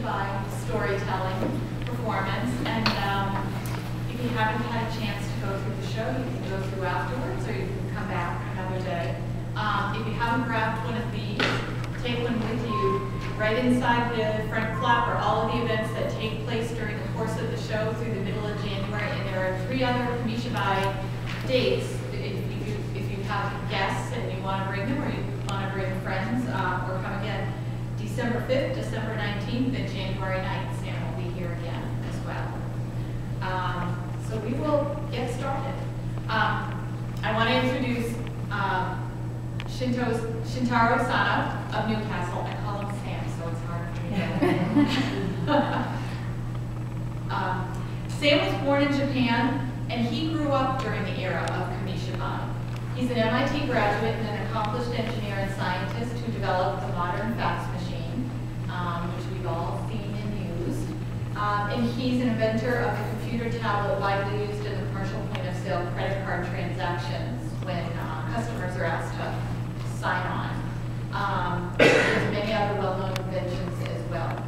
Kamishibai storytelling performance. And if you haven't had a chance to go through the show, you can go through afterwards, or you can come back another day. If you haven't grabbed one of these, take one with you. Right inside the front flap are all of the events that take place during the course of the show through the middle of January, and there are 3 other KAMISHIBAI dates. If you have guests and you want to bring them, or you want to bring friends, or come again, December 5th, December 19th, and January 9th. Sam will be here again as well. So we will get started. I want to introduce Shintaro Asano of Newcastle. I call him Sam, so it's hard for me to get Sam was born in Japan, and he grew up during the era of KAMISHIBAI. He's an MIT graduate and an accomplished engineer and scientist who developed the modern fax machine, which we've all seen and used. And he's an inventor of the computer tablet widely used in the commercial point-of-sale credit card transactions when customers are asked to sign on. There's many other well-known inventions as well.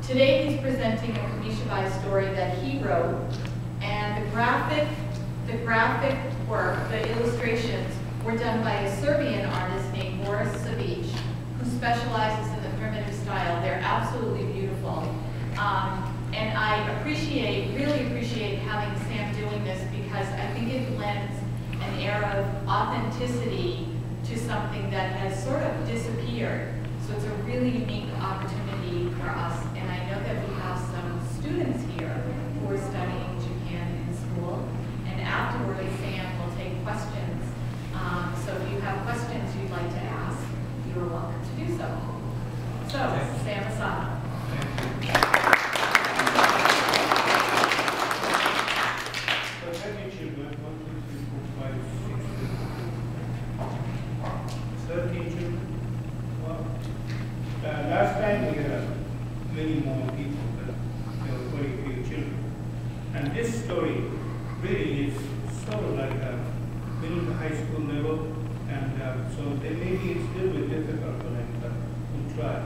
Today he's presenting a KAMISHIBAI story that he wrote, and the graphic work, the illustrations, were done by a Serbian artist named Boris Savic, who specializes in the primitive style. They're absolutely beautiful. And I really appreciate having Sam doing this, because I think it lends an air of authenticity to something that has sort of disappeared. So it's a really unique opportunity for us. And I know that we have some students here who are studying Japan in school. And afterwards, Sam will take questions. So if you have questions you'd like to ask, you are welcome to do so. So, Sam Asano. Last time we had many more people, but there were very few children. And this story really is sort of like middle to high school level, and so maybe it's a little bit difficult for them, but we'll try.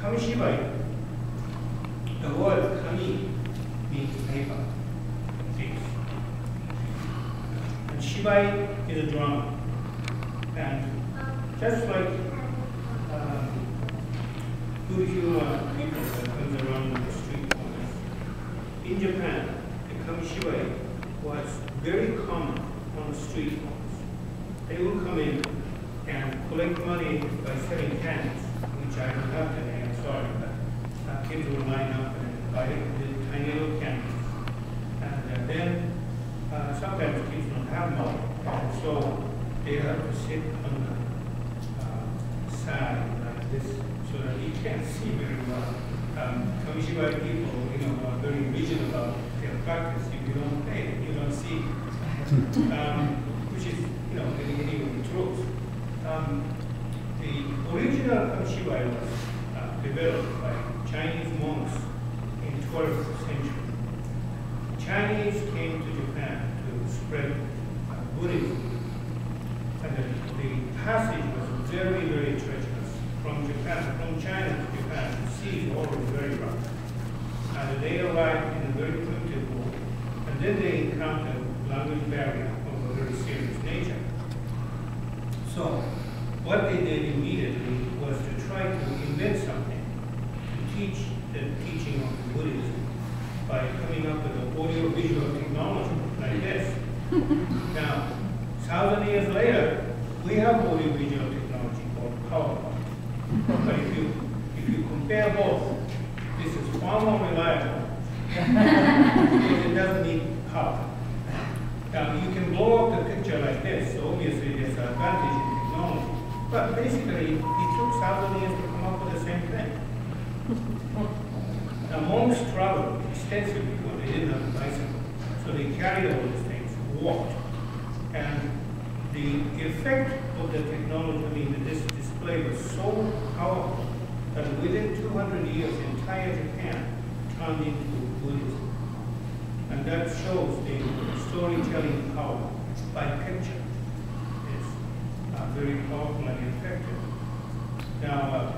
KAMISHIBAI, the word kami means paper, things. And shibai is a drama. And just like good humor people that comes around the street corners. In Japan, the KAMISHIBAI was very common on the street corners. They will come in and collect money by selling cans, which I don't have today, I'm sorry, but kids will line up and buy the tiny little cans. And then sometimes kids don't have money, and so they have to sit on the side like this, so that you can't see very well. KAMISHIBAI people, are very rigid about their practice. If you don't pay, you don't see, which is, getting the truth. The original KAMISHIBAI was developed by Chinese monks in 12th century. Chinese came to Japan to spread Buddhism, and the passage was very, very treacherous. From China to Japan, the sea is always very rough. And they arrived in a very primitive world, and then they encountered language barrier of a very serious nature. So, what they did immediately was to try to invent something to teach the teaching of Buddhism by coming up with an audio-visual technology like this. Now, 1,000 years later, we have audio-visual technology called PowerPoint. But if you compare both, this is far more reliable because it doesn't need power. Now you can blow up the picture like this, so obviously there's an advantage in technology. But basically, it took 1,000 years to come up with the same thing. Now monks traveled extensively when they didn't have a bicycle, so they carried all these things, walked, and the effect of the technology, this display was so powerful that within 200 years, entire Japan turned into Buddhism. And that shows the storytelling power by picture. It's very powerful and effective. Now,